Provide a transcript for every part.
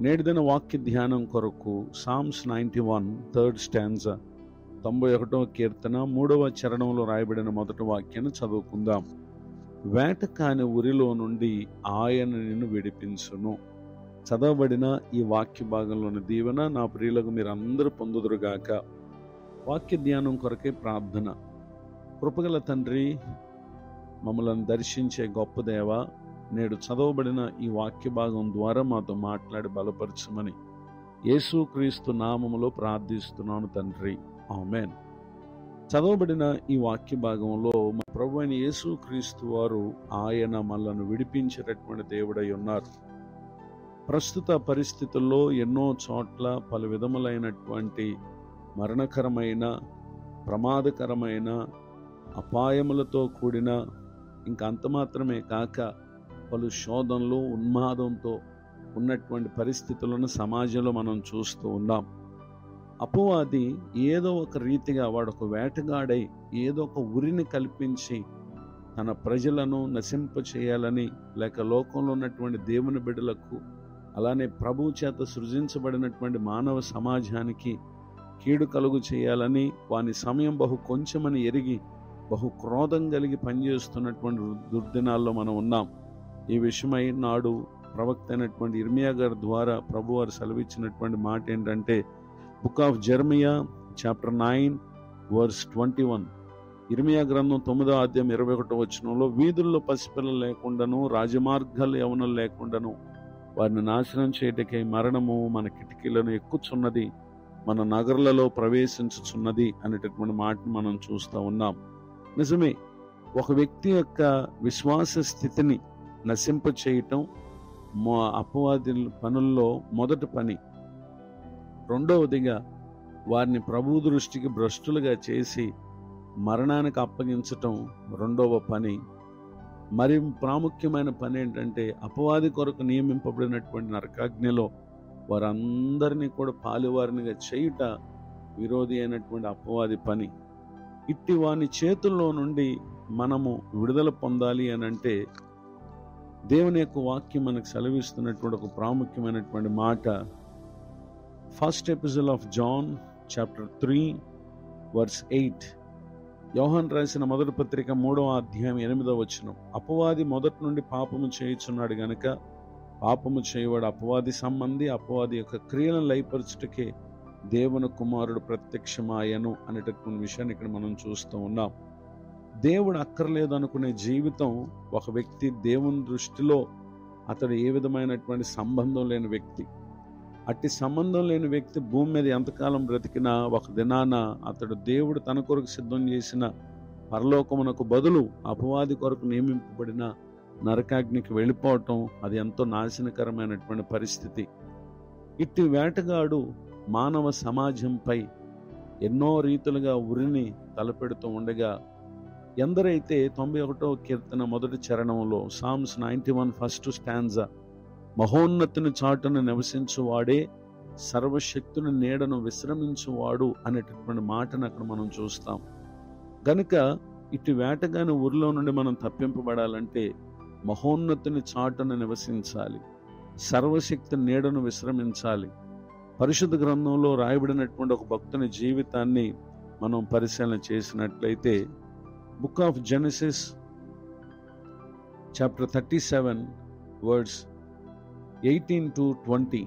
నేటిదిన వాక్య ధ్యానం కొరకు సామ్స్ 91 థర్డ్ స్టాంజా 91వ కీర్తన 3వ చరణంలో రాయబడిన మొదటి వాక్యాన్ని చదువుకుందాం. వేట కాని ఊరిలో నుండి ఆయన నిన్ను విడిపించును. చదవబడిన ఈ వాక్య భాగంలోని దీవెన నా ప్రియులకు మీరందరూ పొందుదురుగాక. వాక్య ధ్యానం కొరకే ప్రార్థన. కృపగల తండ్రి, మమ్మల్ని దర్శించే గొప్ప దేవ, నేడు చదవబడిన ఈ వాక్య భాగం ద్వారా మాతో మాట్లాడి బలపరచమని యేసుక్రీస్తు నామములో ప్రార్థిస్తున్నాను తండ్రి, ఆమేన్. చదవబడిన ఈ వాక్య భాగంలో మా ప్రభు అయిన యేసుక్రీస్తు వారు ఆయన మనల్ని విడిపించేటటువంటి దేవుడై ఉన్నారు. ప్రస్తుత పరిస్థితుల్లో ఎన్నో చోట్ల పలు విధములైనటువంటి మరణకరమైన, ప్రమాదకరమైన, అపాయములతో కూడిన, ఇంకా అంత మాత్రమే కాక పలు శోధనలు, ఉన్మాదంతో ఉన్నటువంటి పరిస్థితులను సమాజంలో మనం చూస్తూ ఉన్నాం. అపవాది ఏదో ఒక రీతిగా వాడొక వేటగాడై ఏదో ఒక ఉరిని కల్పించి తన ప్రజలను నశింప చేయాలని, లేక లోకంలో ఉన్నటువంటి దేవుని బిడ్డలకు, అలానే ప్రభువు చేత సృజించబడినటువంటి మానవ సమాజానికి కీడు కలుగు చేయాలని వాని సమయం బహు కొంచెమని ఎరిగి బహు క్రోధం కలిగి పనిచేస్తున్నటువంటి దుర్దినాల్లో మనం ఉన్నాం. ఈ విషయమై నాడు ప్రవక్త అయినటువంటి ఇర్మియా గారి ద్వారా ప్రభువారు సెలవిచ్చినటువంటి మాట ఏంటంటే, book of Jeremiah chapter 9 verse 21, ఇర్మియా గ్రంథం 9వ అధ్యాయం 21వ వచనంలో, వీధుల్లో పసిపిల్లలు లేకుండాను, రాజమార్గాలు యవనులు లేకుండాను వారిని నాశనం చేయటకై మరణము మన కిటికీలను ఎక్కుచున్నది, మన నగరులలో ప్రవేశించుచున్నది అనేటటువంటి మాటను మనం చూస్తూ ఉన్నాం. నిజమే, ఒక వ్యక్తి యొక్క విశ్వాస స్థితిని నశింప చేయటం అపవాది పనుల్లో మొదటి పని. రెండవదిగా వారిని ప్రభు దృష్టికి భ్రష్టులుగా చేసి మరణానికి అప్పగించటం రెండవ పని. మరి ప్రాముఖ్యమైన పని ఏంటంటే, అపవాది కొరకు నియమింపబడినటువంటి నరకాగ్నిలో వారందరినీ కూడా పాలువారినిగా చేయుట విరోధి అయినటువంటి అపవాది పని. ఇట్టి వాని చేతుల్లో నుండి మనము విడుదల పొందాలి అని అంటే, దేవుని యొక్క వాక్యం మనకు సెలవిస్తున్నటువంటి ఒక ప్రాముఖ్యమైనటువంటి మాట, first episode of John chapter 3 verse 8, యోహాను రాసిన మొదటి పత్రిక 3వ అధ్యాయం 8వ వచనం, అపవాది మొదటి నుండి పాపము చేయుచున్నాడు గనుక పాపము చేయవాడు అపవాది సంబంధి, అపవాది యొక్క క్రియలను లయపరచుటకే దేవుని కుమారుడు ప్రత్యక్షమాయను అనేటటువంటి విషయాన్ని ఇక్కడ మనం చూస్తూ ఉన్నాం. దేవుడు అక్కర్లేదు అనుకునే జీవితం ఒక వ్యక్తి దేవుని దృష్టిలో అతడు ఏ విధమైనటువంటి సంబంధం లేని వ్యక్తి. అట్టి సంబంధం లేని వ్యక్తి భూమి మీద ఎంతకాలం బ్రతికినా ఒక దినాన అతడు దేవుడు తన కొరకు సిద్ధం చేసిన పరలోకమునకు బదులు అపవాది కొరకు నియమింపబడిన నరకాగ్నికి వెళ్ళిపోవటం, అది ఎంతో నాశనకరమైనటువంటి పరిస్థితి. ఇట్టి వేటగాడు మానవ సమాజంపై ఎన్నో రీతులుగా ఉరిని తలపెడుతూ ఉండగా, ఎందరైతే 91వ కీర్తన మొదటి చరణంలో సామ్స్ 91 ఫస్ట్ స్టాంజా, మహోన్నతుని చాటును నివసించువాడే సర్వశక్తుని నీడను విశ్రమించువాడు అనేటటువంటి మాటను అక్కడ మనం చూస్తాం. గనుక ఇటు వేటగాని ఊరిలో నుండి మనం తప్పింపబడాలంటే మహోన్నతుని చాటును నివసించాలి, సర్వశక్తి నీడను విశ్రమించాలి. పరిశుద్ధ గ్రంథంలో రాయబడినటువంటి ఒక భక్తుని జీవితాన్ని మనం పరిశీలన చేసినట్లయితే, book of Genesis chapter 37 words 18 to 20,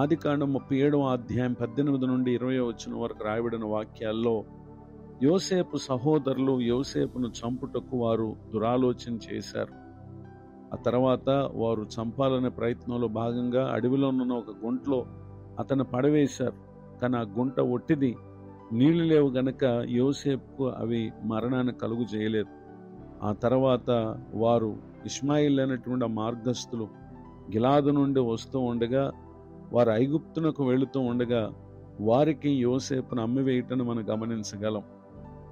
ఆదికాండం 37వ అధ్యాయం 18 నుండి 20వ వచనం వరకు రాయబడిన వాక్యాల్లో, యోసేపు సహోదరులు యోసేపును చంపుటకు వారు దురాలోచన చేశారు. ఆ తర్వాత వారు చంపాలనే ప్రయత్నంలో భాగంగా అడవిలో ఉన్న ఒక గుంటలో అతను పడవేశారు. కానీ ఆ గుంట ఒట్టిది, నీళ్లు లేవు గనక యోసేపుకు అవి మరణాన్ని కలుగు చేయలేదు. ఆ తర్వాత వారు ఇష్మాయిల్ అనేటువంటి మార్గస్థులు గిలాదు నుండి వస్తూ ఉండగా, వారు ఐగుప్తునకు వెళుతూ ఉండగా వారికి యోసేపును అమ్మివేయటను మనం గమనించగలం.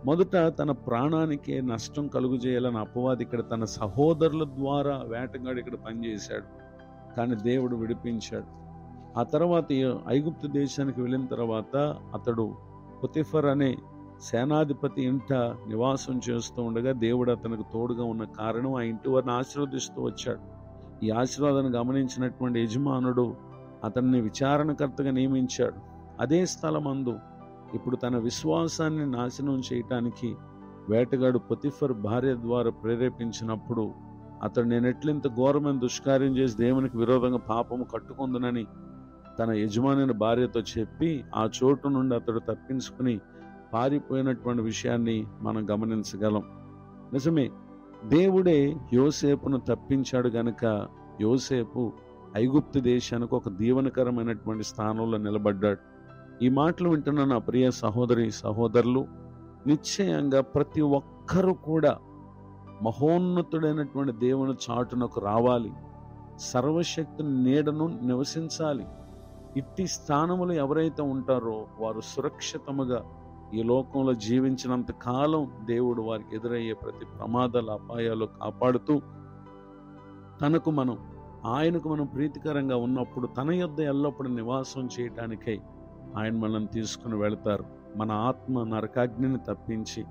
మొదట తన ప్రాణానికి నష్టం కలుగు చేయాలని అపవాది ఇక్కడ తన సహోదరుల ద్వారా వేటగాడు ఇక్కడ పనిచేశాడు, కానీ దేవుడు విడిపించాడు. ఆ తర్వాత ఐగుప్తు దేశానికి వెళ్ళిన తర్వాత అతడు పొతిఫర్ అనే సేనాధిపతి ఇంట నివాసం చేస్తూ ఉండగా దేవుడు అతనికి తోడుగా ఉన్న కారణం ఆ ఇంటి వారిని ఆశీర్వదిస్తూ వచ్చాడు. ఈ ఆశీర్వాదాన్ని గమనించినటువంటి యజమానుడు అతన్ని విచారణకర్తగా నియమించాడు. అదే స్థలమందు ఇప్పుడు తన విశ్వాసాన్ని నాశనం చేయటానికి వేటగాడు పొతిఫర్ భార్య ద్వారా ప్రేరేపించినప్పుడు అతడు నేనెట్లింత ఘోరమైన దుష్కార్యం చేసి దేవునికి విరోధంగా పాపము కట్టుకుందునని తన యజమాని భార్యతో చెప్పి ఆ చోటు నుండి అతడు తప్పించుకుని పారిపోయినటువంటి విషయాన్ని మనం గమనించగలం. నిజమే, దేవుడే యోసేపును తప్పించాడు గనుక యోసేపు ఐగుప్తు దేశానికి ఒక దీవెనకరమైనటువంటి స్థానంలో నిలబడ్డాడు. ఈ మాటలు వింటున్న నా ప్రియ సహోదరి సహోదరులు, నిశ్చయంగా ప్రతి ఒక్కరూ కూడా మహోన్నతుడైనటువంటి దేవుని చాటునకు రావాలి, సర్వశక్తుని నీడను నివసించాలి. ఇట్టి స్థానములు ఎవరైతే ఉంటారో వారు సురక్షితముగా ఈ లోకంలో జీవించినంత కాలం దేవుడు వారికి ఎదురయ్యే ప్రతి ప్రమాదాల అపాయాలు కాపాడుతూ ఆయనకు మనం ప్రీతికరంగా ఉన్నప్పుడు తన యొద్ద ఎల్లప్పుడూ నివాసం చేయటానికై ఆయన మనల్ని తీసుకుని వెళతారు. మన ఆత్మ నరకాగ్నిని తప్పించి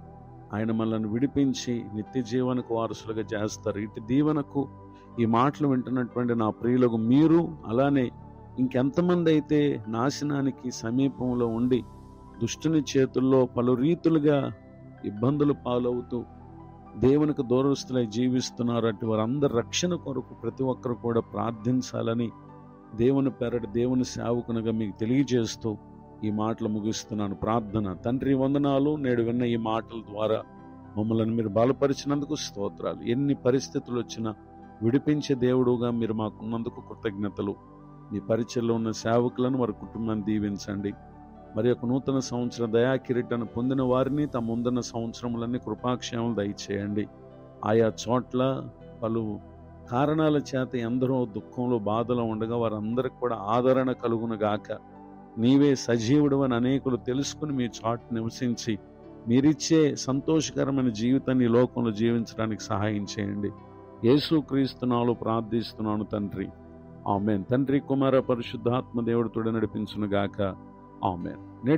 ఆయన మనల్ని విడిపించి నిత్య జీవనకు వారసులుగా చేస్తారు. ఇటు దీవెనకు ఈ మాటలు వింటున్నటువంటి నా ప్రియులకు మీరు, అలానే ఇంకెంతమంది అయితే నాశనానికి సమీపంలో ఉండి దుష్టుని చేతుల్లో పలు రీతులుగా ఇబ్బందులు పాలవుతూ దేవునికి దూరస్తులై జీవిస్తున్నారు, అటు వారందరి రక్షణ కొరకు ప్రతి ఒక్కరు కూడా ప్రార్థించాలని దేవుని పేరట దేవుని సేవకునిగా మీకు తెలియజేస్తూ ఈ మాటలు ముగిస్తున్నాను. ప్రార్థన. తండ్రి వందనాలు, నేడు విన్న ఈ మాటల ద్వారా మమ్మల్ని మీరు బలపరిచినందుకు స్తోత్రాలు. ఎన్ని పరిస్థితులు వచ్చినా విడిపించే దేవుడుగా మీరు మాకున్నందుకు కృతజ్ఞతలు. మీ పరిచయలో ఉన్న సేవకులను వారి కుటుంబాన్ని దీవించండి. మరి యొక్క నూతన సంవత్సర దయా కిరీటాన్ని పొందిన వారిని తమ ముందున్న సంవత్సరములన్నీ కృపాక్షేమలు దయచేయండి. ఆయా చోట్ల పలు కారణాల చేత ఎందరో దుఃఖంలో బాధలో ఉండగా వారందరికి కూడా ఆదరణ కలుగును గాక. నీవే సజీవుడు అని అనేకులు తెలుసుకుని మీ చాటు నివసించి మీరిచ్చే సంతోషకరమైన జీవితాన్ని ఈ లోకంలో జీవించడానికి సహాయం చేయండి. యేసుక్రీస్తు నామములో ప్రార్థిస్తున్నాను తండ్రి, ఆమేన్. తండ్రి, కుమార, పరిశుద్ధాత్మ దేవుడు తోడు నడిపించును గాక. ఆమేన్. నేటి